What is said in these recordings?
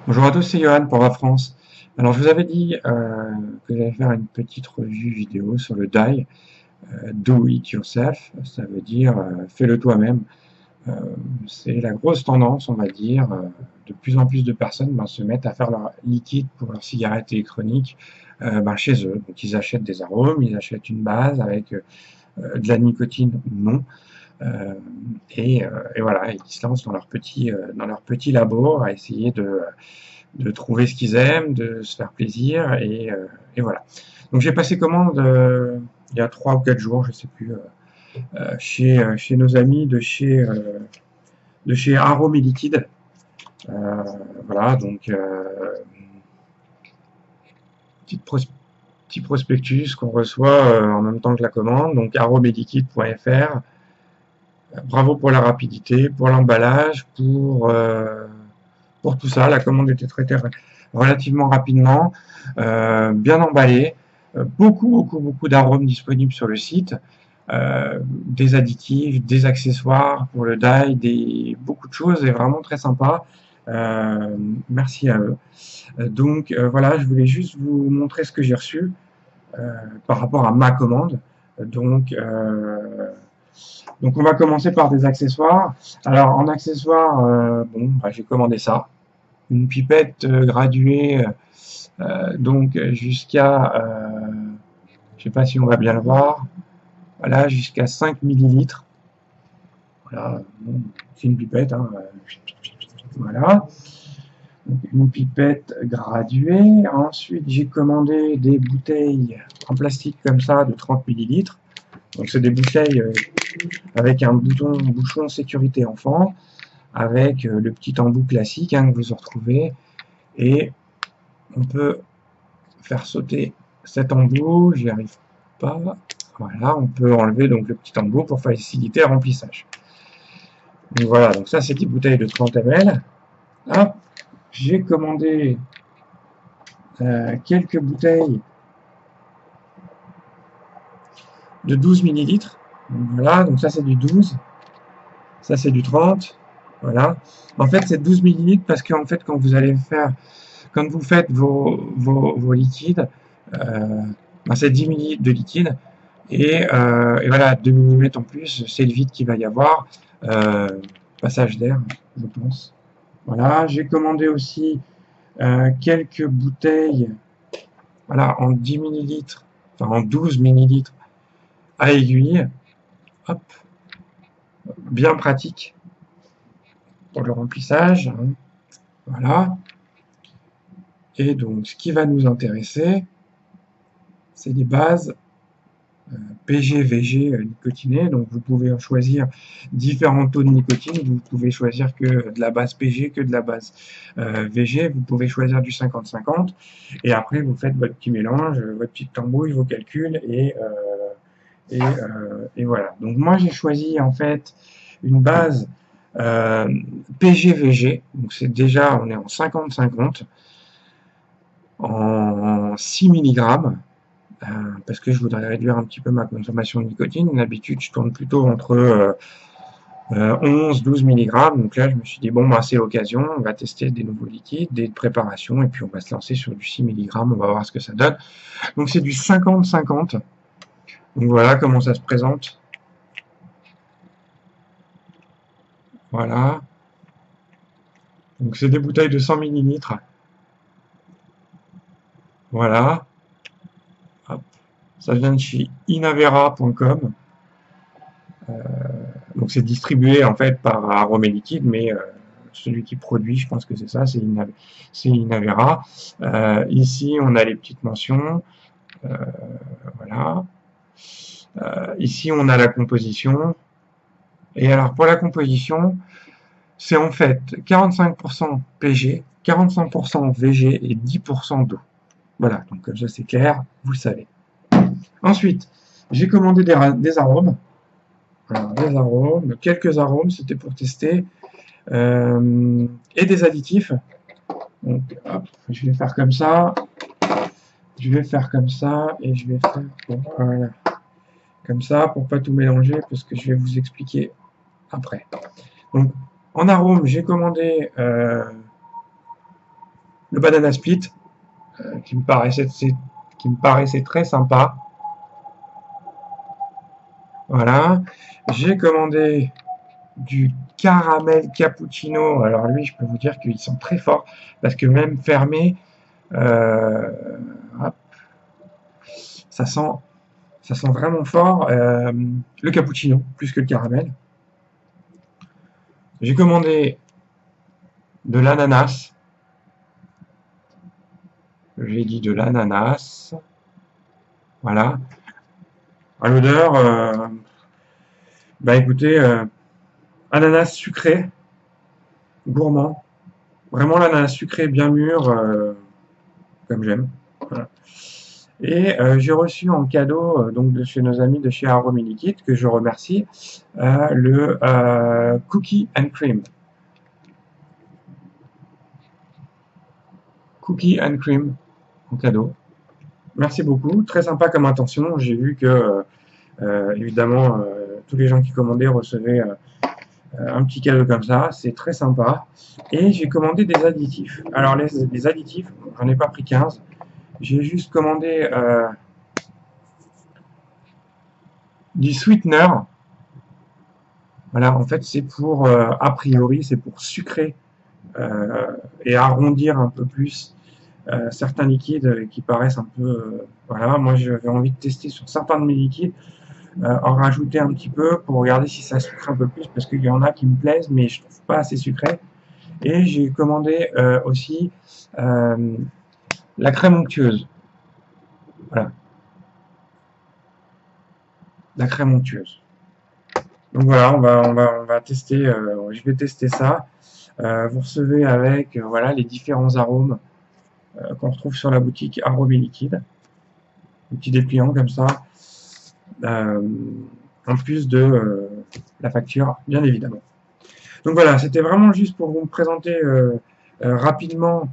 Bonjour à tous, c'est Johan pour la France. Alors, je vous avais dit que j'allais faire une petite revue vidéo sur le DIY, Do It Yourself, ça veut dire fais-le toi-même. Euh, c'est la grosse tendance, on va dire. De plus en plus de personnes se mettent à faire leur liquide pour leurs cigarettes électroniques chez eux. Donc, ils achètent des arômes, ils achètent une base avec de la nicotine ou non. Euh, et voilà, ils se lancent dans leur petit labo à essayer de trouver ce qu'ils aiment, de se faire plaisir, et voilà. Donc j'ai passé commande il y a 3 ou 4 jours, je sais plus, chez nos amis de chez Arôme et Liquide. Voilà, donc petit, pros- petit prospectus qu'on reçoit en même temps que la commande, donc aroméliquide.fr. Bravo pour la rapidité, pour l'emballage, pour tout ça. La commande était traitée relativement rapidement, bien emballée, beaucoup d'arômes disponibles sur le site, des additifs, des accessoires pour le dye, beaucoup de choses, et vraiment très sympa. Euh, Merci à eux. Voilà, je voulais juste vous montrer ce que j'ai reçu par rapport à ma commande. Donc, euh, donc on va commencer par des accessoires. Alors en accessoires, j'ai commandé ça, une pipette graduée, jusqu'à, je sais pas si on va bien le voir, voilà, jusqu'à 5 millilitres. Voilà, bon, c'est une pipette, hein, voilà. Donc, une pipette graduée. Ensuite, j'ai commandé des bouteilles en plastique comme ça de 30 millilitres. Donc c'est des bouteilles avec un bouchon sécurité enfant, avec le petit embout classique que vous retrouvez, et on peut faire sauter cet embout, j'y arrive pas, voilà, on peut enlever donc le petit embout pour faciliter le remplissage. Donc voilà, donc ça c'est des bouteilles de 30 ml. Hop, j'ai commandé quelques bouteilles de 12 millilitres. Voilà, donc ça c'est du 12, ça c'est du 30, voilà. En fait c'est 12 millilitres parce qu'en fait quand vous faites vos liquides, euh, c'est 10 millilitres de liquide, et voilà, 2 millimètres en plus, c'est le vide qu'il va y avoir, euh, passage d'air, je pense. Voilà, j'ai commandé aussi quelques bouteilles, voilà, en 10 millilitres, enfin en 12 millilitres à aiguille, hop, bien pratique pour le remplissage, hein, voilà. Et donc, ce qui va nous intéresser, c'est les bases PG, VG nicotinés. Donc vous pouvez choisir différents taux de nicotine. Vous pouvez choisir que de la base PG, que de la base VG. Vous pouvez choisir du 50-50. Et après, vous faites votre petit mélange, votre petite tambouille, vos calculs, et voilà. Donc moi, j'ai choisi en fait une base PG-VG. Donc c'est déjà, on est en 50-50, en 6 mg. Parce que je voudrais réduire un petit peu ma consommation de nicotine. D'habitude, je tourne plutôt entre 11-12 mg. Donc là, je me suis dit, bon, c'est l'occasion, on va tester des nouveaux liquides, des préparations, et puis on va se lancer sur du 6 mg, on va voir ce que ça donne. Donc c'est du 50-50. Donc voilà comment ça se présente. Voilà. Donc c'est des bouteilles de 100 millilitres. Voilà. Hop. Ça vient de chez inavera.com. Donc c'est distribué en fait par Arôme et Liquide, mais celui qui produit, je pense que c'est ça, c'est Inavera. Ici, on a les petites mentions. Euh, voilà. Ici, on a la composition. Et alors, pour la composition, c'est en fait 45% PG, 45% VG et 10% d'eau. Voilà, donc comme ça c'est clair, vous le savez. Ensuite, j'ai commandé des arômes. Alors, des arômes, quelques arômes, c'était pour tester. Et des additifs. Donc, hop, je vais faire comme ça. Je vais faire comme ça et je vais faire voilà, comme ça pour pas tout mélanger parce que je vais vous expliquer après. Donc, en arôme, j'ai commandé le banana split, qui me paraissait très sympa. Voilà. J'ai commandé du caramel cappuccino. Alors lui, je peux vous dire qu'ils sont très forts, parce que même fermé, euh, hop, ça sent vraiment fort le cappuccino, plus que le caramel. J'ai commandé de l'ananas. J'ai dit de l'ananas. Voilà. À l'odeur, bah écoutez, ananas sucré, gourmand. Vraiment l'ananas sucré bien mûr, comme j'aime. Voilà. Et j'ai reçu en cadeau, donc de chez nos amis de chez Aromilliquid, que je remercie, le Cookie and Cream. Cookie and Cream en cadeau. Merci beaucoup, très sympa comme intention. J'ai vu que, évidemment, tous les gens qui commandaient recevaient un petit cadeau comme ça, c'est très sympa. Et j'ai commandé des additifs. Alors les additifs, j'en ai pas pris 15. J'ai juste commandé du sweetener. Voilà, en fait c'est pour, a priori, c'est pour sucrer et arrondir un peu plus certains liquides qui paraissent un peu... voilà, moi j'avais envie de tester sur certains de mes liquides, en rajouter un petit peu pour regarder si ça sucre un peu plus, parce qu'il y en a qui me plaisent, mais je trouve pas assez sucré. Et j'ai commandé aussi la crème onctueuse. Voilà. La crème onctueuse. Donc voilà, on va tester, je vais tester ça. Vous recevez avec voilà, les différents arômes qu'on retrouve sur la boutique Aromilliquid. Un petit dépliant comme ça. En plus de la facture, bien évidemment. Donc voilà, c'était vraiment juste pour vous présenter rapidement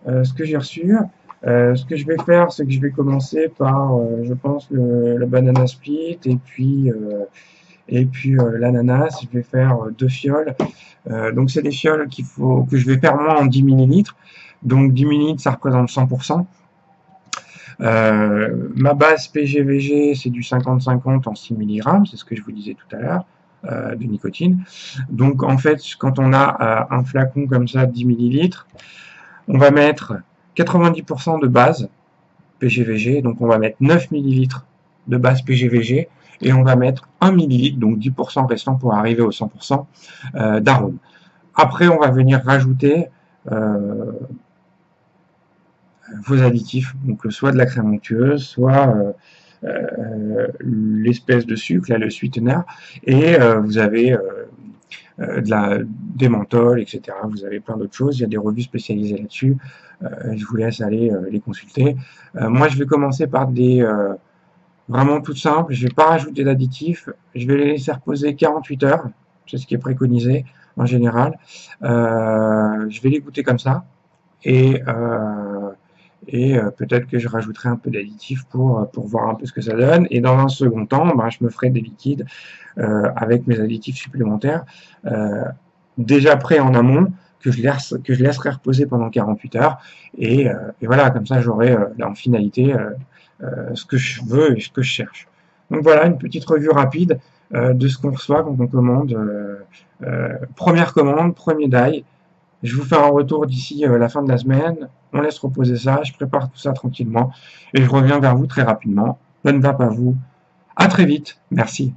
ce que j'ai reçu. Ce que je vais faire, c'est que je vais commencer par, je pense, le banana split et puis l'ananas. Je vais faire 2 fioles. Donc c'est des fioles que je vais faire moi en 10 ml. Donc 10 ml, ça représente 100%. Ma base PGVG, c'est du 50-50 en 6 mg, c'est ce que je vous disais tout à l'heure, de nicotine. Donc en fait, quand on a un flacon comme ça de 10 ml, on va mettre 90% de base PGVG, donc on va mettre 9 ml de base PGVG, et on va mettre 1 ml, donc 10% restant pour arriver au 100% d'arôme. Après, on va venir rajouter vos additifs, donc soit de la crème onctueuse, soit l'espèce de sucre, là, le sweetener, et vous avez des menthols, etc. Vous avez plein d'autres choses, il y a des revues spécialisées là-dessus, je vous laisse aller les consulter. Moi, je vais commencer par des vraiment toutes simples, je ne vais pas rajouter d'additifs, je vais les laisser reposer 48 heures, c'est ce qui est préconisé en général. Je vais les goûter comme ça, et peut-être que je rajouterai un peu d'additif pour voir un peu ce que ça donne. Et dans un second temps, ben, je me ferai des liquides avec mes additifs supplémentaires déjà prêts en amont, que je laisserai reposer pendant 48 heures. Et voilà, comme ça, j'aurai en finalité ce que je veux et ce que je cherche. Donc voilà, une petite revue rapide de ce qu'on reçoit quand on commande. Première commande, premier die. Je vous fais un retour d'ici la fin de la semaine. On laisse reposer ça. Je prépare tout ça tranquillement. Et je reviens vers vous très rapidement. Bonne vape à vous. À très vite. Merci.